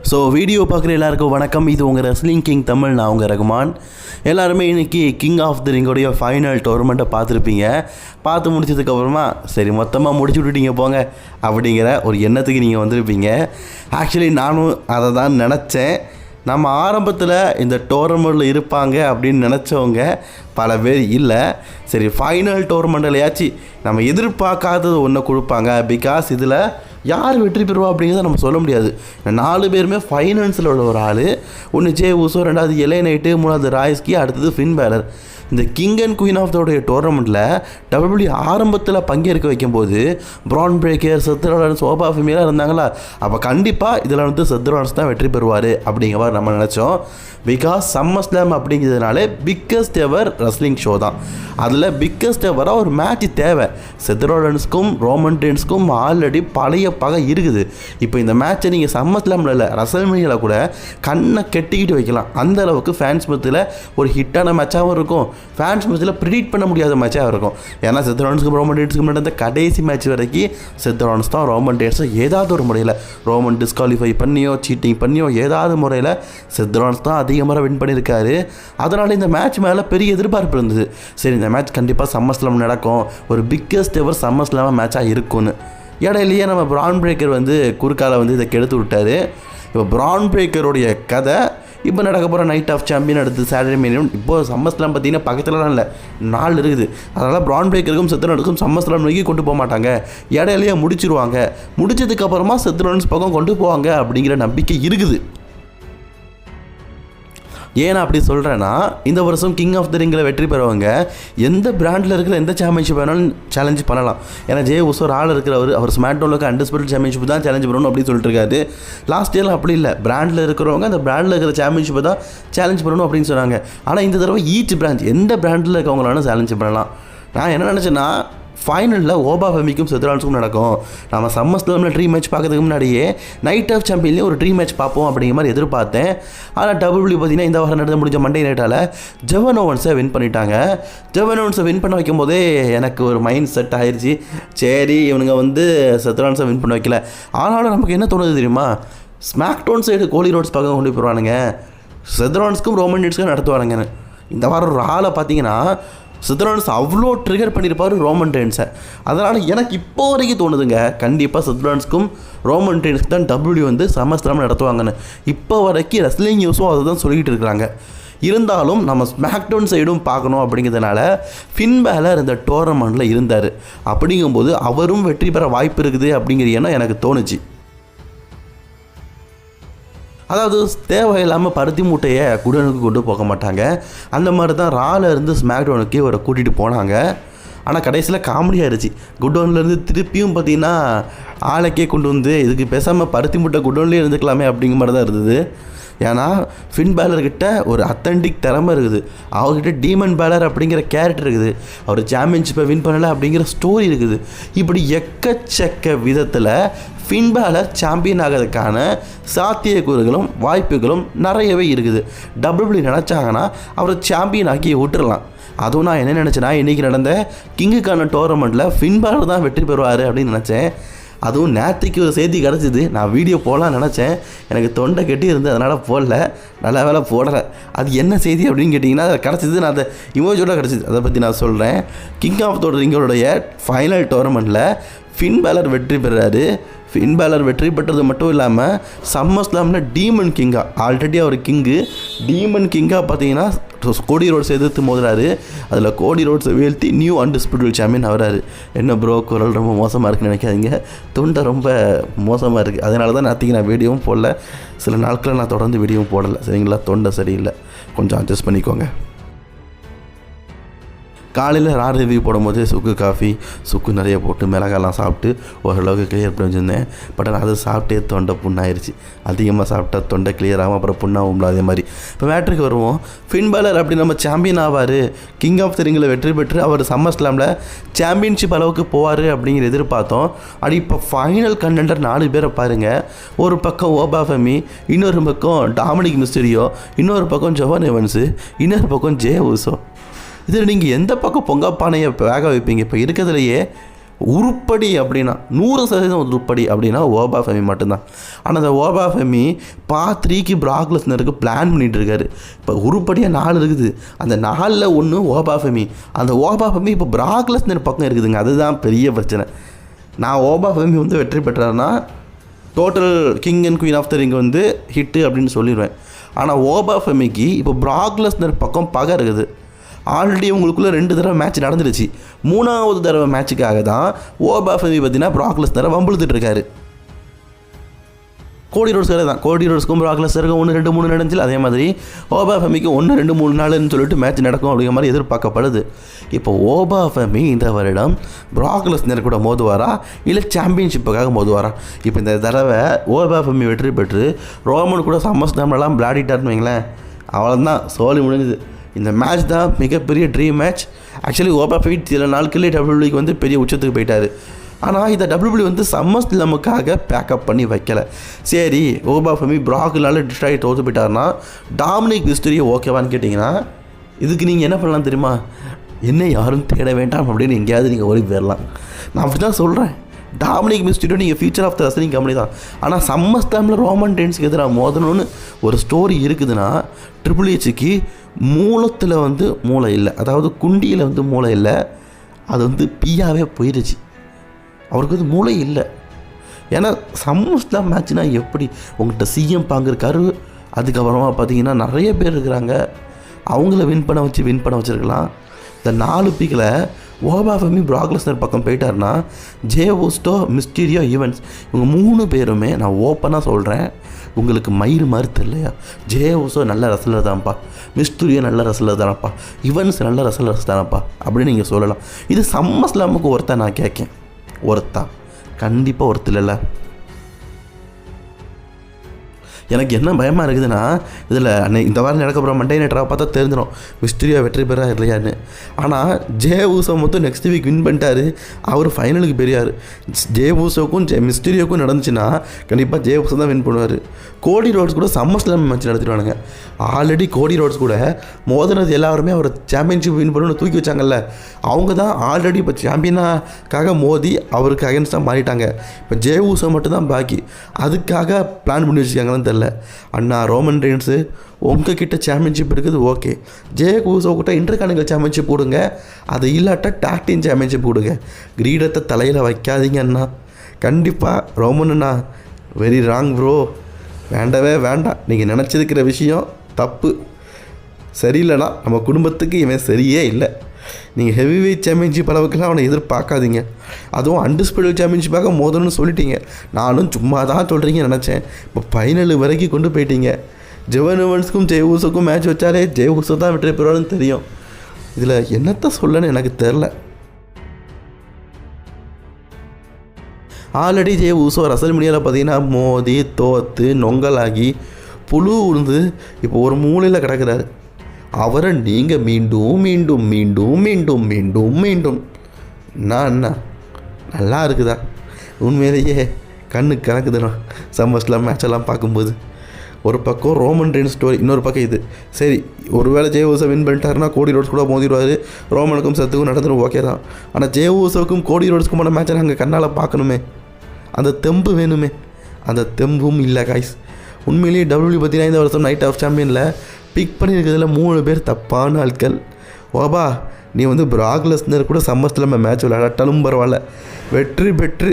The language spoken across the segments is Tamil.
ஸோ வீடியோ பார்க்குற எல்லாருக்கும் வணக்கம். இது உங்கள் ரெஸ்லிங் கிங் தமிழ். நான் உங்கள் ரகுமான். எல்லாருமே இன்றைக்கி கிங் ஆஃப் தி ரிங்கோடைய ஃபைனல் டோர்னமெண்ட்டை பார்த்துருப்பீங்க. பார்த்து முடிச்சதுக்கப்புறமா சரி மொத்தமாக முடிச்சு விட்டுட்டீங்க போங்க அப்படிங்கிற ஒரு எண்ணத்துக்கு நீங்கள் வந்திருப்பீங்க. ஆக்சுவலி நானும் அதை தான் நினச்சேன். நம்ம ஆரம்பத்தில் இந்த டோர்னமெண்ட்டில் இருப்பாங்க அப்படின்னு நினச்சவங்க பல பேர் இல்லை. சரி ஃபைனல் டோர்னமெண்ட்லையாச்சு நம்ம எதிர்பார்க்காதது ஒன்று கொடுப்பாங்க. பிகாஸ் இதில் யார் வெற்றி பெறுவா அப்படிங்கிறத நம்ம சொல்ல முடியாது. 4 பேருமே ஃபைனல்ஸில் உள்ள ஒரு ஆள். ஒன்று ஜே ஊசோ, 2வது எலே நைட்டு, 3வது ராய்ஸ்கி, அடுத்தது ஃபின் பேலர். இந்த கிங் அண்ட் குயின் ஆஃப் தோடைய டோர்னமெண்ட்டில் டபிள்யூபிள்யூ ஆரம்பத்தில் பங்கேற்க வைக்கும்போது பிரான் பிரேக்கர், செத் ராலன்ஸ், ஓபா ஃபெமிலாம் இருந்தாங்களா, அப்போ கண்டிப்பாக இதில் வந்து செத் ராலன்ஸ் தான் வெற்றி பெறுவார் அப்படிங்கிற மாதிரி நம்ம நினச்சோம். பிகாஸ் சம்மர் ஸ்லாம் அப்படிங்கிறதுனால பிக்கஸ்ட் எவர் ரெஸ்லிங் ஷோ தான். அதில் பிக்கஸ்ட் எவராக ஒரு மேட்ச் தேவை. செத் ராலன்ஸ்க்கும் ரோமன் ரெயின்ஸ்க்கும் ஆல்ரெடி பழைய பகை இருக்குது. இப்போ இந்த மேட்ச்சை நீங்கள் சம்மர் ஸ்லாமில் இல்லை, ரெஸ்ல்மேனியாவில் கூட கண்ணை கெட்டிக்கிட்டு வைக்கலாம். அந்த அளவுக்கு ஃபேன்ஸ் மத்தியில் ஒரு ஹிட்டான மேட்சாகவும் இருக்கும், ஃபேன்ஸ் மத்தியில் ப்ரிடிக்ட் பண்ண முடியாத மேட்சாக இருக்கும். ஏன்னா செத் ராலன்ஸ்க்கும் ரோமன் ரெயின்ஸ்க்கும் நடந்த கடைசி மேட்ச் வரைக்கும் செத் ராலன்ஸ் தான் ரோமன் ரெயின்ஸை ஏதாவது ஒரு முறையில் ரோமன் டிஸ்குவாலிஃபை பண்ணியோ சீட்டிங் பண்ணியோ ஏதாவது முறையில் செத் ராலன்ஸ் தான் அதிகமாக வின் பண்ணியிருக்காரு. அதனால் இந்த மேட்ச் மேலே பெரிய எதிர்பார்ப்பு இருந்தது. சரி இந்த மேட்ச் கண்டிப்பாக சம்மர் ஸ்லாம் நடக்கும், ஒரு பிக்கஸ்ட் எவர் சம்மர் ஸ்லாம் மேட்சாக இருக்கும்னு. இடையிலேயே நம்ம பிரான் பிரேக்கர் வந்து குறுக்கால வந்து இதை கெடுத்து விட்டார். இப்போ பிரான் பிரேக்கருடைய கதை இப்போ நடக்க போகிற நைட் ஆஃப் சாம்பியன் அடுத்து சாட்டர்டே மேனியும். இப்போது சம்மர் ஸ்லாம் பார்த்தீங்கன்னா பக்கத்துலலாம் இல்லை, 4 இருக்குது. அதனால் பிரான் பிரேக்கருக்கும் செத் ராலன்ஸ்க்கும் சம்மர் ஸ்லாம் நோக்கி கொண்டு போக மாட்டாங்க, இடையிலேயே முடிச்சிருவாங்க. முடிச்சதுக்கப்புறமா செத் ராலன்ஸ் பக்கம் கொண்டு போவாங்க அப்படிங்கிற நம்பிக்கை இருக்குது. ஏன்னா அப்படி சொல்கிறேன்னா, இந்த வருஷம் கிங் ஆஃப் தி ரிங்கில் வெற்றி பெறவங்க எந்த பிராண்டில் இருக்கிற எந்த சாம்பியன்ஷிப் வேணாலும் சேலஞ்ச் பண்ணலாம். ஏன்னா ஜே உசோ ஒரு ஆள் இருக்கிறவர், அவர் ஸ்மாக்டவுனுக்கு அன்டிஸ்பியூட்டட் சாம்பியன்ஷிப் தான் சேலஞ்ச் பண்ணணும் அப்படின்னு சொல்லிட்டு இருக்காரு. லாஸ்ட் இயரில் அப்படி இல்லை, பிராண்டில் இருக்கிறவங்க அந்த பிராண்டில் இருக்கிற சாம்பியன்ஷிப்பை தான் சேலஞ்ச் பண்ணணும் அப்படின்னு சொன்னாங்க. ஆனால் இந்த தடவை ஈச் பிராண்ட் எந்த பிராண்டில் இருக்கவங்களாலும் சேலஞ்ச் பண்ணலாம். நான் என்ன நினச்சேன்னா, ஃபைனலில் ஓபா ஃபெமிக்கும் செத் ராலன்ஸ்க்கும் நடக்கும். நம்ம சம்மர் ஸ்லாமில் ட்ரீம் மேட்ச் பார்க்கறதுக்கு முன்னாடியே நைட் ஆஃப் சாம்பியன்லேயும் ஒரு ட்ரீம் மேட்ச் பார்ப்போம் அப்படிங்கிற மாதிரி எதிர்பார்த்தேன். ஆனால் டபிள்யூபிள்யூ பார்த்தீங்கன்னா இந்த வாரம் நடந்து முடிஞ்ச மண்டே நைட்டால் ஜெவன் ஓவன்ஸை வின் பண்ணிட்டாங்க. ஜெவன் ஓவன்ஸை வின் பண்ண வைக்கும் போதே எனக்கு ஒரு மைண்ட் செட் ஆயிடுச்சு. சரி இவனுங்க வந்து செத் ராலன்ஸை வின் பண்ண வைக்கல. ஆனாலும் நமக்கு என்ன தோணுது தெரியுமா, ஸ்மாக்டவுன் சைடு கோலி ரோட்ஸ் பக்கம் கொண்டு போயிடுவானுங்க, செத் ராலன்ஸ்க்கும் ரோமன் ரெயின்ஸ்க்கும் நடத்துவானுங்கன்னு. இந்த வாரம் ஒரு ஆளை பார்த்தீங்கன்னா செத் ராலன்ஸ் அவ்வளோ ட்ரிகர் பண்ணியிருப்பார் ரோமன் ரெயின்ஸை. அதனால் எனக்கு இப்போ வரைக்கும் தோணுதுங்க, கண்டிப்பாக செத் ராலன்ஸ்க்கும் ரோமன் ரெயின்ஸ்க்கு தான் டபிள்யூ வந்து சம்மர் ஸ்லாம் நடத்துவாங்கன்னு. இப்போ வரைக்கும் ரெஸ்லிங் நியூஸும் அதை தான் சொல்லிகிட்டு இருக்கிறாங்க. இருந்தாலும் நம்ம ஸ்மாக்டவுன் சைடும் பார்க்கணும் அப்படிங்கிறதுனால ஃபின் பேலர் இந்த டோர்னமெண்ட்டில் இருந்தார். அப்படிங்கும்போது அவரும் வெற்றி பெற வாய்ப்பு இருக்குது அப்படிங்கிற எண்ணம் எனக்கு தோணுச்சு. அதாவது தேவையில்லாமல் பருத்தி மூட்டையை குடோனுக்கு கொண்டு போக மாட்டாங்க. அந்த மாதிரி தான் ரால இருந்து ஸ்மாக்டவுனுக்கு இவரை கூட்டிகிட்டு போனாங்க. ஆனால் கடைசியில் காமெடியாக இருந்துச்சு. குடோன்லேருந்து திருப்பியும் பார்த்தீங்கன்னா ஆளைக்கே கொண்டு வந்து இதுக்கு பேசாமல் பருத்தி மூட்டை குடோன்லேயே இருந்துக்கலாமே அப்படிங்கிற மாதிரி தான் இருந்தது. ஏன்னா ஃபின் பேலர்கிட்ட ஒரு அத்தன்டிக் திறமை இருக்குது, அவர்கிட்ட டீமன் பேலர் அப்படிங்கிற கேரக்டர் இருக்குது, அவர் சாம்பியன்ஷிப்பை வின் பண்ணலை அப்படிங்கிற ஸ்டோரி இருக்குது. இப்படி எக்கச்சக்க விதத்தில் ஃபின் பேலர் சாம்பியன் ஆகிறதுக்கான சாத்தியக்கூறுகளும் வாய்ப்புகளும் நிறையவே இருக்குது. டபிள்யூபிள்யூ நினச்சாங்கன்னா அவரை சாம்பியன் ஆக்கி விட்டுறலாம். அதுவும் நான் என்ன நினச்சேன்னா, இன்றைக்கி நடந்த கிங்குக்கான டோர்னமெண்ட்டில் ஃபின் பேலர் தான் வெற்றி பெறுவார் அப்படின்னு நினச்சேன். அதுவும் நேற்றுக்கு ஒரு செய்தி கிடச்சிது. நான் வீடியோ போடலான்னு நினச்சேன், எனக்கு தொண்டை கெட்டி இருந்து அதனால் போடல. நல்ல வேலை போடலை. அது என்ன செய்தி அப்படின்னு கேட்டிங்கன்னா, அதை கிடச்சிது. நான் அதை இமோஜோட கிடச்சிது, அதை பற்றி நான் சொல்கிறேன். கிங் ஆஃப் தி ரிங்கோடைய ஃபைனல் டோர்னமெண்ட்டில் ஃபின் பேலர் வெற்றி பெறாரு. ஃபின் பேலர் வெற்றி பெற்றது மட்டும் இல்லாமல் சம்மர் ஸ்லாமில் டீமன் கிங்காக, ஆல்ரெடி அவர் கிங்கு, டீமன் கிங்காக பார்த்தீங்கன்னா கோடி ரோட்ஸ் எதிர்த்து மோதுறாரு. அதில் கோடி ரோட்ஸை வீழ்த்தி நியூ அன்டிஸ்பியூட்டட் சாம்பியன் ஆகிறாரு. என்ன ப்ரோ குரல் ரொம்ப மோசமாக இருக்குன்னு நினைக்காதீங்க, தொண்டை ரொம்ப மோசமாக இருக்குது. அதனால தான் நான் வீடியோவும் போடல, சில நாட்களில் நான் தொடர்ந்து வீடியோவும் போடலை. சரிங்களா, தொண்டை சரியில்லை, கொஞ்சம் அட்ஜஸ்ட் பண்ணிக்கோங்க. காலையில் ரிவ்யூ போடும்போது சுக்கு நிறைய போட்டு மிளகாலாம் சாப்பிட்டு ஓரளவுக்கு கிளியர் பண்ணி வச்சுருந்தேன். பட் அதை சாப்பிட்டே தொண்டை புண்ணாயிருச்சு. அதிகமாக சாப்பிட்டா தொண்டை கிளியர் ஆகும், அப்புறம் புண்ணாகும்ல. அதே மாதிரி இப்போ மேட்ருக்கு வருவோம். ஃபின் பேலர் அப்படி நம்ம சாம்பியன் ஆவார், கிங் ஆஃப் தி ரிங்கில் வெற்றி பெற்று அவர் சம்மர் ஸ்லாமில் சாம்பியன்ஷிப் அளவுக்கு போவார் அப்படிங்கிற எதிர்பார்த்தோம். அப்படி இப்போ ஃபைனல் கண்டெண்டர் 4 பேரை பாருங்கள். ஒரு பக்கம் ஓபா ஃபெமி, இன்னொரு பக்கம் டாமினிக் மிஸ்டீரியோ, இன்னொரு பக்கம் ஜெவன் ஓவன்ஸு, இன்னொரு பக்கம் ஜே ஊசோ. இதில் நீங்கள் எந்த பக்கம் பொங்கப்பானையை வேக வைப்பீங்க? இப்போ இருக்கிறதுலையே உருப்படி அப்படின்னா 100% உருப்படி அப்படின்னா ஓபா ஃபெமி மட்டும்தான். ஆனால் அந்த ஓபா ஃபெமி பார்ட் 3க்கு பிராக் லெஸ்னருக்கு பிளான் பண்ணிகிட்டு இருக்காரு. இப்போ உருப்படியாக 4 இருக்குது, அந்த 4ல் ஒன்று ஓபா ஃபெமி. அந்த ஓபா ஃபெமி இப்போ பிராக் லெஸ்னர் பக்கம் இருக்குதுங்க. அதுதான் பெரிய பிரச்சனை. நான் ஓபா ஃபெமி வந்து வெற்றி பெற்றாருன்னா total king and queen of the ring வந்து ஹிட்டு அப்படின்னு சொல்லிடுவேன். ஆனால் ஓபா ஃபெமிக்கு இப்போ பிராக் லெஸ்னர் பக்கம் பகை இருக்குது. ஆல்ரெடி உங்களுக்குள்ளே 2 தடவை மேட்ச் நடந்துருச்சு. 3வது தடவை மேட்சுக்காக தான் ஓபா ஃபெமி பார்த்தீங்கன்னா பிராக் லெஸ்னரை வம்பிழுத்துட்டு இருக்காரு. கோடி ரோட்ஸ்க்காக தான். கோடி ரோட்ஸ்க்கும் பிராக் லெஸ்னருக்கும் 1 2 3 நடந்துச்சு. அதே மாதிரி ஓபா ஃபெமிக்கு 1 2 3 4ன்னு சொல்லிட்டு மேட்ச் நடக்கும் அப்படிங்கிற மாதிரி எதிர்பார்க்கப்படுது. இப்போ ஓபா ஃபெமி இந்த வருடம் பிராக் லெஸ்னர் கூட மோதுவாரா இல்லை சாம்பியன்ஷிப்புக்காக மோதுவாரா? இப்போ இந்த தடவை ஓபா ஃபெமி வெற்றி பெற்று ரோமன் கூட சம்மஸ்டாம்லாம் விளையாடிட்டாருன்னு வைங்களேன், அவ்வளோதான், சோலி முடிஞ்சுது. இந்த மேட்ச் தான் மிகப்பெரிய ட்ரீம் மேட்ச். ஆக்சுவலி ஓபா ஃபெமி சில நாட்களே டபிள்யூபிள்யூக்கு வந்து பெரிய உச்சத்துக்கு போயிட்டார். ஆனால் இந்த டபிள்யூபிள்யூ வந்து சம்மஸ்லாமுக்காக பேக்கப் பண்ணி வைக்கலை. சரி, ஓபா ஃபெமி பிராக்னால டிஸ்ட்ராய் தோற்று போயிட்டாருன்னா டாமினிக் மிஸ்டரியோ ஓகேவான்னு கேட்டிங்கன்னா இதுக்கு நீங்கள் என்ன பண்ணலாம் தெரியுமா? என்ன யாரும் தேட வேண்டாம் அப்படின்னு எங்கேயாவது நீங்கள் ஓடி போயிடலாம். நான் அப்படி தான் சொல்கிறேன். டாமினிக் மிஸ்டரியோ நீங்கள் future of the wrestling company தான். ஆனால் சம்மஸ்லாமில் ரோமன் ரெயின்ஸ்க்கு எதிராக மோதணும்னு ஒரு ஸ்டோரி இருக்குதுன்னா ட்ரிபிள் ஹெச்சுக்கு மூலத்தில் வந்து மூளை இல்லை, அதாவது குண்டியில் வந்து மூளை இல்லை, அது வந்து பீயாவே போயிடுச்சு. அவருக்கு வந்து மூளை இல்லை. ஏன்னா சம்மஸ்லாம் மேட்ச்னால் எப்படி உங்கள்கிட்ட சிஎம் பாங்க இருக்காரு, அதுக்கப்புறமா பார்த்தீங்கன்னா நிறைய பேர் இருக்கிறாங்க, அவங்கள வின் பண்ண வச்சுருக்கலாம். இந்த 4 பீக்கில் ஓபா ஃபெமி பிராக் லெஸ்னர் பக்கம் போயிட்டாருன்னா ஜே ஊஸ்டோ மிஸ்டீரியோ ஈவென்ட்ஸ் இவங்க 3 பேருமே நான் ஓப்பனாக சொல்கிறேன், உங்களுக்கு மயிறு மாதிரி தெரியலையா? ஜே ஊசோ நல்ல ரசலர் தான்ப்பா, மிஸ்டீரியோ நல்ல ரசலர் தானப்பா, ஈவென்ட்ஸ் நல்ல ரசலர்ஸ் தானப்பா அப்படின்னு நீங்கள் சொல்லலாம். இது சம்மஸ்லாமுக்கு ஒருத்தன் நான் கேட்கேன், ஒருத்தா கண்டிப்பாக ஒருத்தர் இல்லை. எனக்கு என்ன பயமாக இருக்குதுன்னா இதில் இந்த வாரம் நடக்க போகிற மண்டே நைட்டராக பார்த்தா தெரிஞ்சிடும் மிஸ்டீரியோ வெற்றி பெறா இல்லையான்னு. ஆனால் ஜே ஊசோ மொத்தம் நெக்ஸ்ட் வீக் வின் பண்ணிட்டாரு, அவர் ஃபைனலுக்கு பெரியார். ஜே ஊசோக்கும் மிஸ்டீரியோக்கும் நடந்துச்சுன்னா கண்டிப்பாக ஜே ஊசோ தான் வின் பண்ணுவார். கோடி ரோட்ஸ் கூட சம்மர்ஸ்லாம் மேட்ச் நடத்திடுவானுங்க. ஆல்ரெடி கோடி ரோட்ஸ் கூட மோதினது எல்லாருமே அவர் சாம்பியன்ஷிப் வின் பண்ணணும்னு தூக்கி வச்சாங்கல்ல, அவங்க தான் ஆல்ரெடி இப்போ சாம்பியனாக்காக மோதி அவருக்கு அகேன்ஸ்டாக மாறிட்டாங்க. இப்போ ஜே ஊசோ மட்டும்தான் பாக்கி, அதுக்காக பிளான் பண்ணி வச்சுருக்காங்கன்னு தெரியல. அண்ணா ரோமன் ரெயின்ஸு உங்ககிட்ட சாம்பியன்ஷிப் இருக்குது, ஓகே, ஜே ஊசோ கிட்ட இன்டர்கான்டினென்டல் சாம்பியன்ஷிப் கொடுங்க, அது இல்லாட்டா டாக் டீம் சாம்பியன்ஷிப் கொடுங்க, கிரீடத்தை தலையில் வைக்காதீங்க அண்ணா. கண்டிப்பாக ரோமன் அண்ணா வெரி ராங் ப்ரோ, வேண்டவே வேண்டாம். நீங்கள் நினச்சிருக்கிற விஷயம் தப்பு, சரியில்லைனா நம்ம குடும்பத்துக்கு இவன் சரியே இல்லை. நீங்கள் ஹெவி வெயிட் சாம்பியன்ஷிப் அளவுக்குலாம் அவனை எதிர்பார்க்காதீங்க. அதுவும் அன்டிஸ்பியூட்டட் சாம்பியன்ஷிப்பாக மோதணும்னு சொல்லிட்டீங்க. நானும் சும்மா தான் சொல்கிறீங்கன்னு நினச்சேன். இப்போ ஃபைனல் வரைக்கும் கொண்டு போயிட்டீங்க. ஜெவன் ஓவன்ஸுக்கும் ஜே ஊசோக்கும் மேட்ச் வச்சாலே ஜே ஊசோ தான் வெற்றி பெறுவான்னு தெரியும். இதில் என்னத்தை சொல்லன்னு எனக்கு தெரில. ஆல்ரெடி ஜே ஊசோ ரசல்மனியாவில் பார்த்தீங்கன்னா மோதி தோற்று நொங்கலாகி புழு உழுந்து இப்போ ஒரு மூலையில் கிடக்கிறாரு. அவரை நீங்கள் மீண்டும் மீண்டும் மீண்டும் மீண்டும் மீண்டும் மீண்டும் அண்ணா நல்லா இருக்குதா? உண்மையிலேயே கண்ணு கணக்குதுண்ணா சம்மர்ஸ்லாம் மேட்செல்லாம் பார்க்கும்போது. ஒரு பக்கம் ரோமன் ரெயின்ஸ் ஸ்டோரி, இன்னொரு பக்கம் இது. சரி, ஒருவேளை ஜே ஊசோ வின் பண்ணிட்டாருன்னா கோடி ரோட்ஸ் கூட மோதிடுவார், ரோமனுக்கும் சத்துக்கும் நடந்துடும், ஓகே தான். ஆனால் ஜே ஊசோவுக்கும் கோடி ரோட்ஸ்க்குமான மேட்சை நாங்கள் கண்ணால் பார்க்கணுமே, அந்த தெம்பு வேணுமே, அந்த தெம்பும் இல்லை காய்ஸ். உண்மையிலேயே டபிள்யூ பார்த்தீங்கன்னா இந்த வருஷம் நைட் ஆஃப் சாம்பியனில் பிக் பண்ணியிருக்கிறதுல 3 பேர் தப்பான ஆட்கள். ஓபா, நீ வந்து பிராக் லெஸ்னர் கூட சம்மர்ஸ்லாமில் மேட்ச் விளையாடாட்டாலும் பரவாயில்ல, வெற்றி பெற்று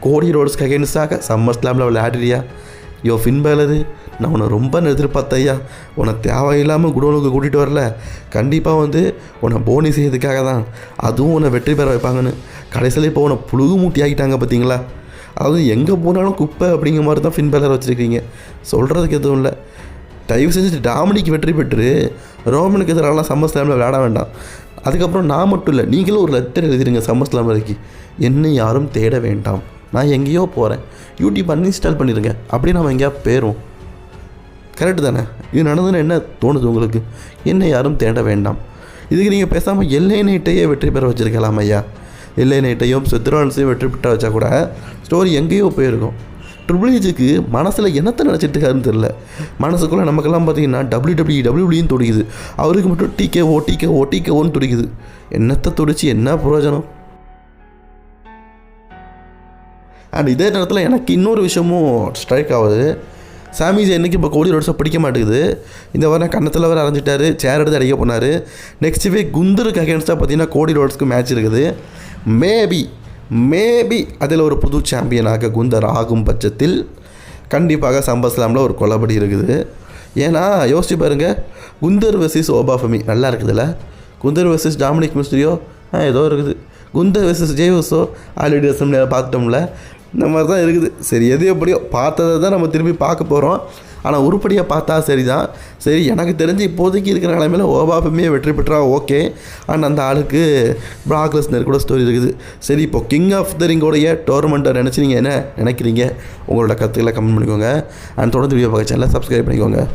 கோடி ரோட்ஸ்க்கு அகேன்ஸ்டாக சம்மர்ஸ்லாமில் விளையாடுறியா? யோ ஃபின் பேலரு, நான் உன்னை ரொம்ப எதிர்பார்த்தையா. உன்னை தேவையில்லாமல் குடோனுக்கு கூட்டிகிட்டு வரல, கண்டிப்பாக வந்து உன்னை போனி செய்யறதுக்காக தான், அதுவும் உன்னை வெற்றி பெற வைப்பாங்கன்னு. கடைசியில் இப்போ உன்னை புழுகு மூட்டி ஆகிட்டாங்க பார்த்தீங்களா? அதாவது எங்கே போனாலும் குப்பை அப்படிங்கிற மாதிரி தான் ஃபின் பேலர் வச்சுருக்கீங்க. சொல்கிறதுக்கு எதுவும் இல்லை. தயவு செஞ்சு டாமினிக் வெற்றி பெற்று ரோமனுக்கு எதிராலாம் சம்மர்ஸ்லாமில் விளையாட வேண்டாம். அதுக்கப்புறம் நான் மட்டும் இல்லை, நீங்களும் ஒரு லெட்டர் எழுதிடுங்க சம்மர்ஸ்லாம் வரைக்கும், என்னை யாரும் தேட வேண்டாம், நான் எங்கேயோ போகிறேன், யூடியூப் அன்இன்ஸ்டால் பண்ணிடுங்க, அப்படி நம்ம எங்கேயா போயிடுவோம். கரெக்டு தானே? இது நடந்துன்னு என்ன தோணுது உங்களுக்கு? என்னை யாரும் தேட வேண்டாம். இதுக்கு நீங்கள் பேசாமல் எல்ஏ நைட்டையே வெற்றி பெற வச்சுருக்கலாம் ஐயா. எல்ஏ நைட்டையும் செத்ரான்ஸையும் வெற்றி பெற்ற வச்சா கூட ஸ்டோரி எங்கேயோ போயிருக்கும். ட்ரிபிள் ஹெச்சுக்கு மனசில் என்னத்தை நினச்சிட்டு இருக்காருன்னு தெரில. மனசுக்குள்ளே நமக்கெல்லாம் பார்த்தீங்கன்னா டபிள்யூன்னு துடிக்குது, அவருக்கு மட்டும் டிகேஓன்னு துடிக்குது. என்னத்தை துடிச்சு என்ன பிரயோஜனம்? அண்ட் இதே நேரத்தில் எனக்கு இன்னொரு விஷயமும் ஸ்ட்ரைக் ஆகுது. சாமி ஜெயினுக்கு இப்போ கோடி ரோட்ஸை பிடிக்க மாட்டேங்குது. இந்த வாரம் கன்னத்தில் வேறு அரைஞ்சிட்டாரு, சேர் எடுத்து அடிக்க போனார். நெக்ஸ்ட் வீக் குந்தருக்கு அகேன்ஸ்டாக பார்த்தீங்கன்னா கோடி ரோட்ஸ்க்கு மேட்ச் இருக்குது. மேபி அதில் ஒரு புது சாம்பியனாக குந்தர் ஆகும் பட்சத்தில் கண்டிப்பாக சம்பஸ்லாமில் ஒரு கொலபடி இருக்குது. ஏன்னா யோசிச்சு பாருங்கள், குந்தர் வெர்சஸ் ஓபாஃபமி நல்லா இருக்குதுல்ல. குந்தர் வெர்சஸ் டாமினிக் மிஸ்டரியோ ஏதோ இருக்குது. குந்தர் வெர்சஸ் ஜேவஸோ ஆல்ரெடி அசம்பிளியில் பார்த்துட்டோம்ல, இந்த மாதிரி தான் இருக்குது. சரி, எது எப்படியோ பார்த்ததை தான் நம்ம திரும்பி பார்க்க போகிறோம். ஆனால் உருப்படியாக பார்த்தா சரி தான். சரி, எனக்கு தெரிஞ்சு இப்போதைக்கு இருக்கிற நிலைமையில் ஓபாஃபமியே வெற்றி பெற்றா ஓகே. அண்ட் அந்த ஆளுக்கு பிராக் லெஸ்னர் கூட ஸ்டோரி இருக்குது. சரி, இப்போ கிங் ஆஃப் த ரிங்கோடைய டோர்னமெண்ட்டை நினச்சி நீங்கள் என்ன நினைக்கிறீங்க? உங்களோட கருத்துக்களை கமெண்ட் பண்ணிக்கோங்க. அண்ட் தொடர்ந்து வீடியோ பார்க்க சேனலை சப்ஸ்கிரைப் பண்ணிக்கோங்க.